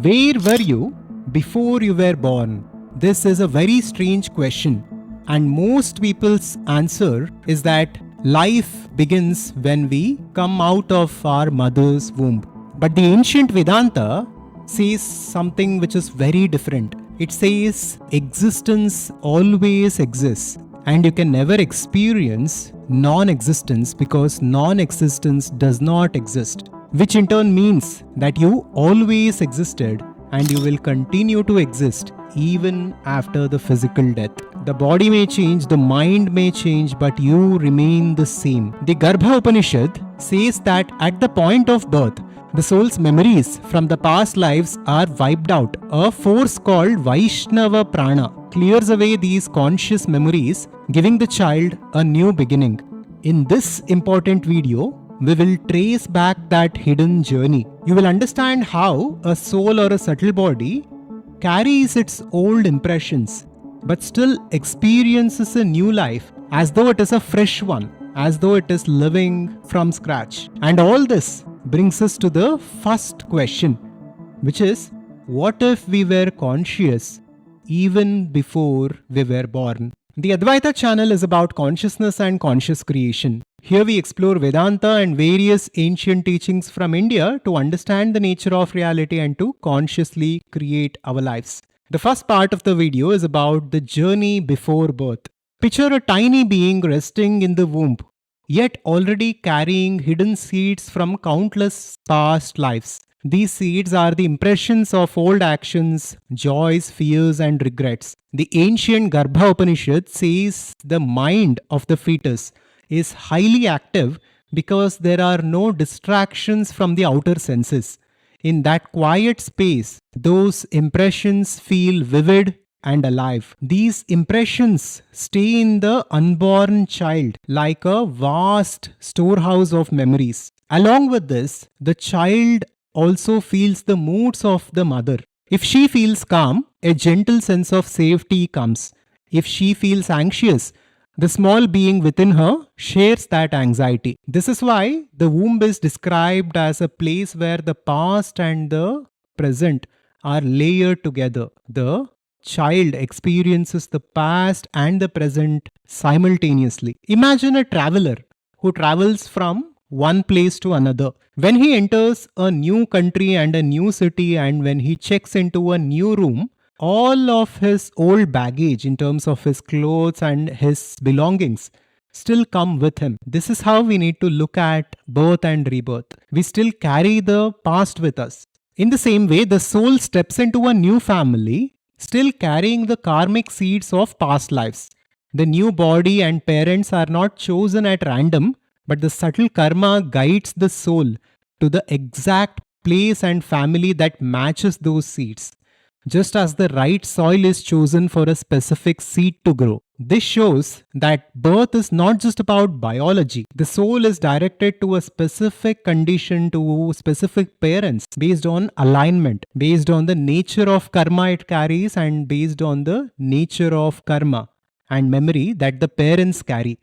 Where were you before you were born? This is a very strange question, and most people's answer is that life begins when we come out of our mother's womb. But the ancient Vedanta says something which is very different. It says existence always exists, and you can never experience non-existence because non-existence does not exist, which in turn means that you always existed and you will continue to exist even after the physical death. The body may change, the mind may change, but you remain the same. The Garbhopanishad says that at the point of birth, the soul's memories from the past lives are wiped out. A force called Vaishnava Prana clears away these conscious memories, giving the child a new beginning. In this important video, we will trace back that hidden journey. You will understand how a soul or a subtle body carries its old impressions but still experiences a new life as though it is a fresh one, as though it is living from scratch. And all this brings us to the first question, which is, what if we were conscious even before we were born? The Adhvaitha channel is about consciousness and conscious creation. Here we explore Vedanta and various ancient teachings from India to understand the nature of reality and to consciously create our lives. The first part of the video is about the journey before birth. Picture a tiny being resting in the womb, yet already carrying hidden seeds from countless past lives. These seeds are the impressions of old actions, joys, fears, and regrets. The ancient Garbhopanishad says the mind of the fetus is highly active because there are no distractions from the outer senses. In that quiet space, those impressions feel vivid and alive. These impressions stay in the unborn child like a vast storehouse of memories. Along with this, the child also feels the moods of the mother. If she feels calm, a gentle sense of safety comes. If she feels anxious, the small being within her shares that anxiety. This is why the womb is described as a place where the past and the present are layered together. The child experiences the past and the present simultaneously. Imagine a traveler who travels from one place to another. When he enters a new country and a new city, and when he checks into a new room, all of his old baggage in terms of his clothes and his belongings still come with him. This is how we need to look at birth and rebirth. We still carry the past with us. In the same way, the soul steps into a new family, still carrying the karmic seeds of past lives. The new body and parents are not chosen at random, but the subtle karma guides the soul to the exact place and family that matches those seeds, just as the right soil is chosen for a specific seed to grow. This shows that birth is not just about biology. The soul is directed to a specific condition, to specific parents, based on alignment, based on the nature of karma it carries, and based on the nature of karma and memory that the parents carry.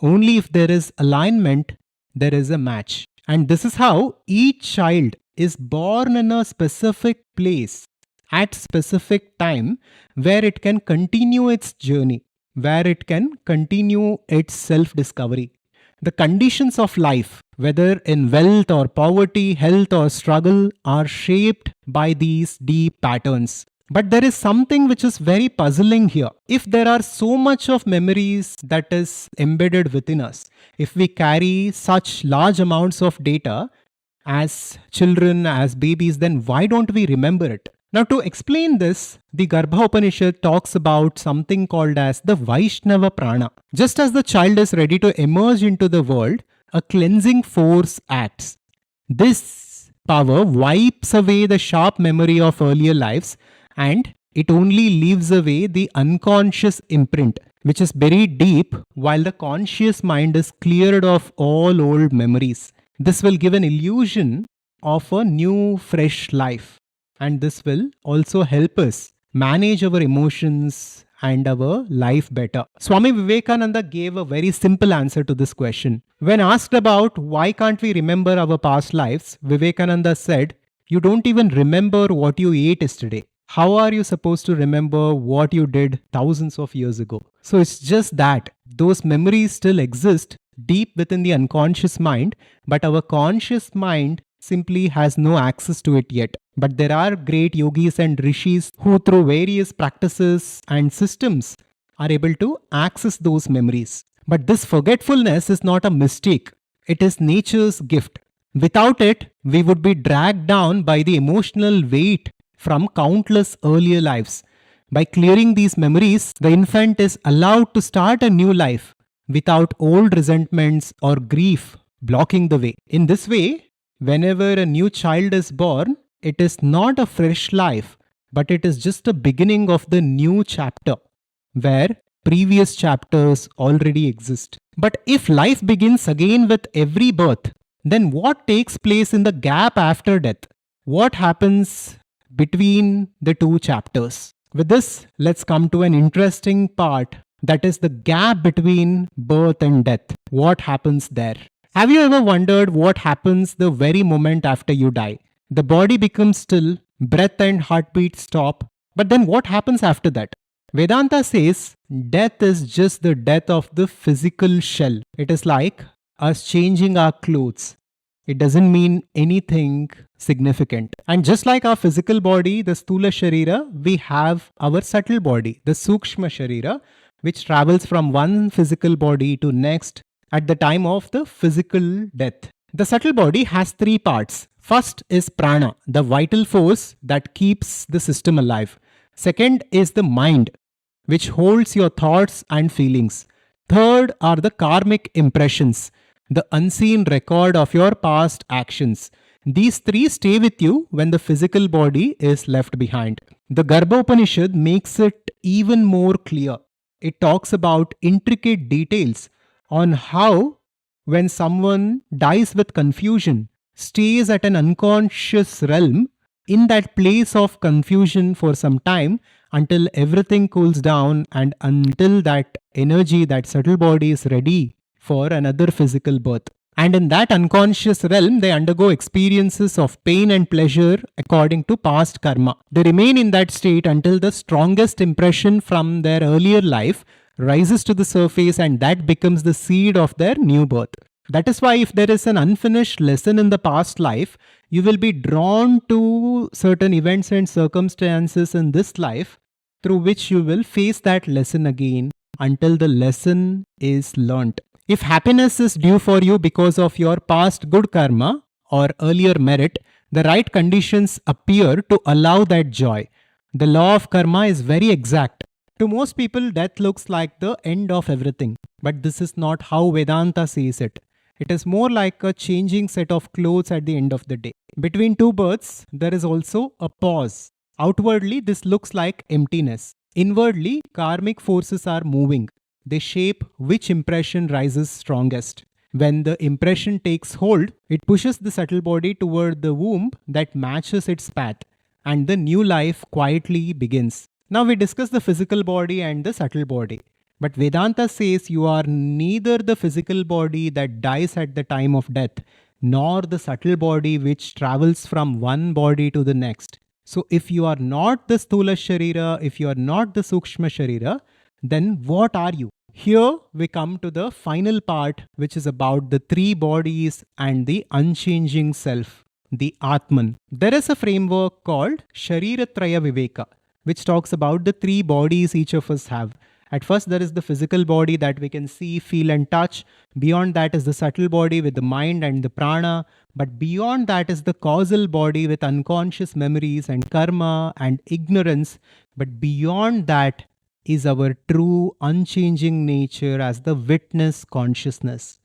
Only if there is alignment, there is a match. And this is how each child is born in a specific place at specific time where it can continue its journey, where it can continue its self-discovery. The conditions of life, whether in wealth or poverty, health or struggle, are shaped by these deep patterns. But there is something which is very puzzling here. If there are so much of memories that is embedded within us, if we carry such large amounts of data as children, as babies, then why don't we remember it? Now, to explain this, the Garbhopanishad talks about something called as the Vaishnava Prana. Just as the child is ready to emerge into the world, a cleansing force acts. This power wipes away the sharp memory of earlier lives, and it only leaves away the unconscious imprint, which is buried deep, while the conscious mind is cleared of all old memories. This will give an illusion of a new, fresh life. And this will also help us manage our emotions and our life better. Swami Vivekananda gave a very simple answer to this question. When asked about why can't we remember our past lives, Vivekananda said, You don't even remember what you ate yesterday. How are you supposed to remember what you did thousands of years ago? So it's just that those memories still exist deep within the unconscious mind, but our conscious mind simply has no access to it yet. But there are great yogis and rishis who, through various practices and systems, are able to access those memories. But this forgetfulness is not a mistake, it is nature's gift. Without it, we would be dragged down by the emotional weight from countless earlier lives. By clearing these memories, the infant is allowed to start a new life without old resentments or grief blocking the way. In this way, whenever a new child is born, it is not a fresh life, but it is just a beginning of the new chapter where previous chapters already exist. But if life begins again with every birth, then what takes place in the gap after death? What happens between the two chapters? With this, let's come to an interesting part, that is the gap between birth and death. What happens there? Have you ever wondered what happens the very moment after you die? The body becomes still, breath and heartbeat stop, but then what happens after that? Vedanta says death is just the death of the physical shell. It is like us changing our clothes. It doesn't mean anything significant. And just like our physical body, the Sthula Sharira, we have our subtle body, the Sukshma Sharira, which travels from one physical body to next at the time of the physical death. The subtle body has three parts. First is prana, the vital force that keeps the system alive. Second is the mind, which holds your thoughts and feelings. Third are the karmic impressions, the unseen record of your past actions. These three stay with you when the physical body is left behind. The Garbhopanishad makes it even more clear. It talks about intricate details on how, when someone dies with confusion, stays at an unconscious realm in that place of confusion for some time until everything cools down and until that energy, that subtle body is ready for another physical birth. And in that unconscious realm, they undergo experiences of pain and pleasure according to past karma. They remain in that state until the strongest impression from their earlier life rises to the surface, and that becomes the seed of their new birth. That is why if there is an unfinished lesson in the past life, you will be drawn to certain events and circumstances in this life through which you will face that lesson again until the lesson is learnt. If happiness is due for you because of your past good karma or earlier merit, the right conditions appear to allow that joy. The law of karma is very exact. To most people, death looks like the end of everything. But this is not how Vedanta says it. It is more like a changing set of clothes at the end of the day. Between two births, there is also a pause. Outwardly, this looks like emptiness. Inwardly, karmic forces are moving. They shape which impression rises strongest. When the impression takes hold, it pushes the subtle body toward the womb that matches its path, and the new life quietly begins. Now we discuss the physical body and the subtle body. But Vedanta says you are neither the physical body that dies at the time of death, nor the subtle body which travels from one body to the next. So if you are not the Sthula Sharira, if you are not the Sukshma Sharira, then what are you? Here we come to the final part, which is about the three bodies and the unchanging self, the Atman. There is a framework called Shariratraya Viveka, which talks about the three bodies each of us have. At first, there is the physical body that we can see, feel and touch. Beyond that is the subtle body with the mind and the prana. But beyond that is the causal body with unconscious memories and karma and ignorance. But beyond that is our true unchanging nature as the witness consciousness.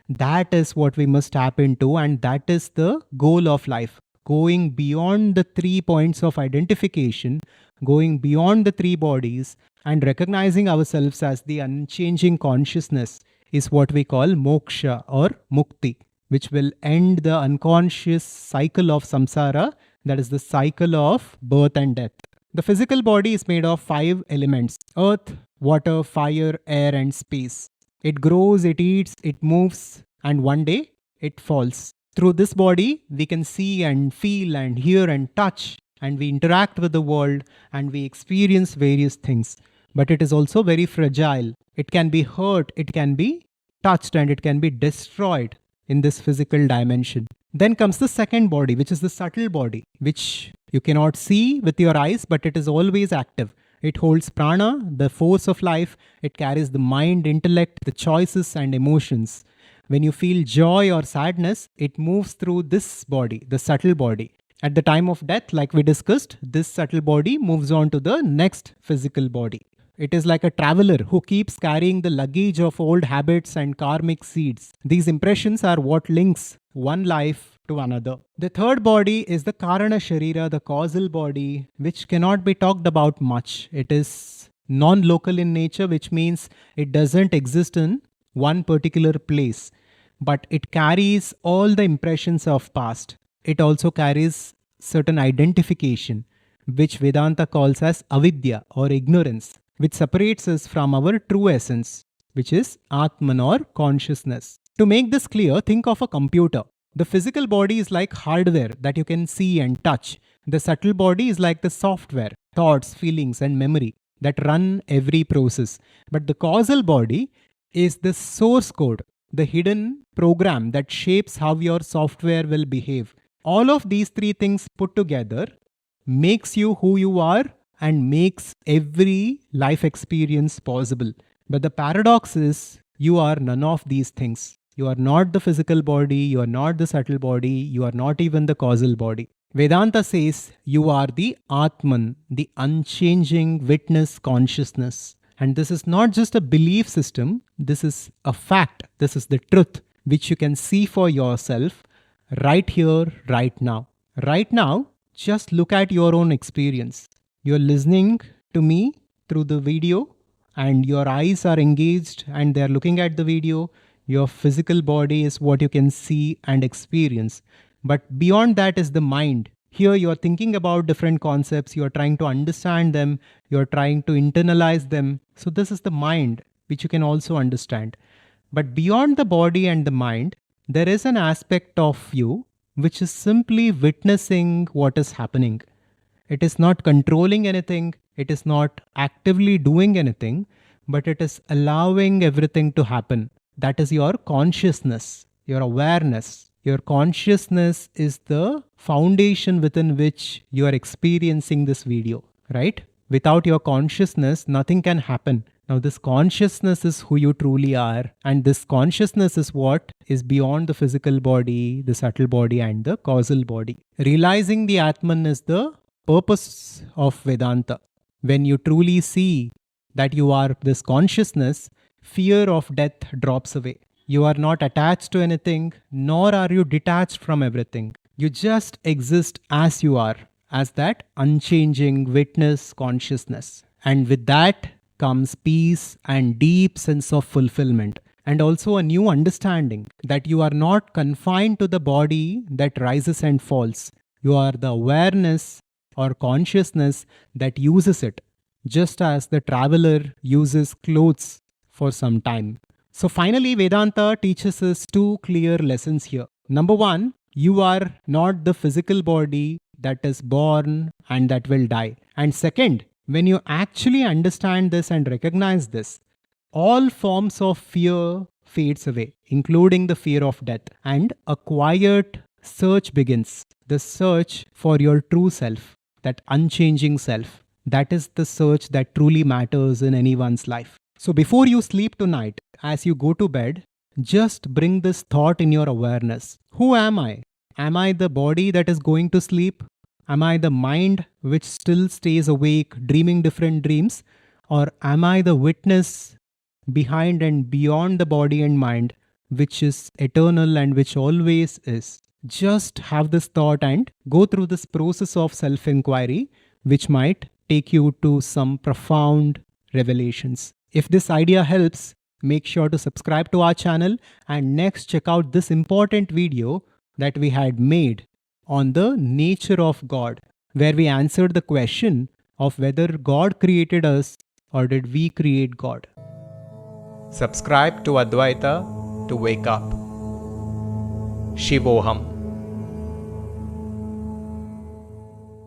That is what we must tap into, and that is the goal of life. Going beyond the 3 points of identification, going beyond the three bodies, and recognizing ourselves as the unchanging consciousness is what we call moksha or mukti, which will end the unconscious cycle of samsara, that is the cycle of birth and death. The physical body is made of 5 elements: earth, water, fire, air, and space. It grows, it eats, it moves, and one day it falls. Through this body, we can see and feel and hear and touch, and we interact with the world and we experience various things. But it is also very fragile. It can be hurt, it can be touched, and it can be destroyed in this physical dimension. Then comes the second body, which is the subtle body, which you cannot see with your eyes, but it is always active. It holds prana, the force of life. It carries the mind, intellect, the choices and emotions. When you feel joy or sadness, it moves through this body, the subtle body. At the time of death, like we discussed, this subtle body moves on to the next physical body. It is like a traveler who keeps carrying the luggage of old habits and karmic seeds. These impressions are what links one life to another. The third body is the Karana Sharira, the causal body, which cannot be talked about much. It is non-local in nature, which means it doesn't exist in one particular place, but it carries all the impressions of past. It also carries certain identification, which Vedanta calls as avidya or ignorance, which separates us from our true essence, which is Atman or consciousness. To make this clear, think of a computer. The physical body is like hardware that you can see and touch. The subtle body is like the software, thoughts, feelings, and memory that run every process. But the causal body is the source code, the hidden program that shapes how your software will behave. All of these three things put together makes you who you are and makes every life experience possible. But the paradox is you are none of these things. You are not the physical body, you are not the subtle body, you are not even the causal body. Vedanta says you are the Atman, the unchanging witness consciousness. And this is not just a belief system, this is a fact, this is the truth, which you can see for yourself right here, right now. Right now, just look at your own experience. You're listening to me through the video and your eyes are engaged and they're looking at the video. Your physical body is what you can see and experience. But beyond that is the mind. Here you're thinking about different concepts, you're trying to understand them, you're trying to internalize them. So this is the mind, which you can also understand. But beyond the body and the mind, there is an aspect of you which is simply witnessing what is happening. It is not controlling anything, it is not actively doing anything, but it is allowing everything to happen. That is your consciousness, your awareness. Your consciousness is the foundation within which you are experiencing this video, right? Without your consciousness, nothing can happen. Now, this consciousness is who you truly are, and this consciousness is what is beyond the physical body, the subtle body, and the causal body. Realizing the Atman is the purpose of Vedanta. When you truly see that you are this consciousness, fear of death drops away. You are not attached to anything, nor are you detached from everything. You just exist as you are, as that unchanging witness consciousness. And with that comes peace and deep sense of fulfillment. And also a new understanding that you are not confined to the body that rises and falls. You are the awareness or consciousness that uses it, just as the traveler uses clothes for some time. So finally, Vedanta teaches us two clear lessons here. Number one, you are not the physical body that is born and that will die. And second, when you actually understand this and recognize this, all forms of fear fades away, including the fear of death. And a quiet search begins. The search for your true self, that unchanging self. That is the search that truly matters in anyone's life. So before you sleep tonight, as you go to bed, just bring this thought in your awareness. Who am I? Am I the body that is going to sleep? Am I the mind which still stays awake, dreaming different dreams? Or am I the witness behind and beyond the body and mind, which is eternal and which always is? Just have this thought and go through this process of self-inquiry, which might take you to some profound revelations. If this idea helps, make sure to subscribe to our channel and next check out this important video that we had made on the nature of God, where we answered the question of whether God created us or did we create God. Subscribe to Adhvaitha to wake up. Shivoham.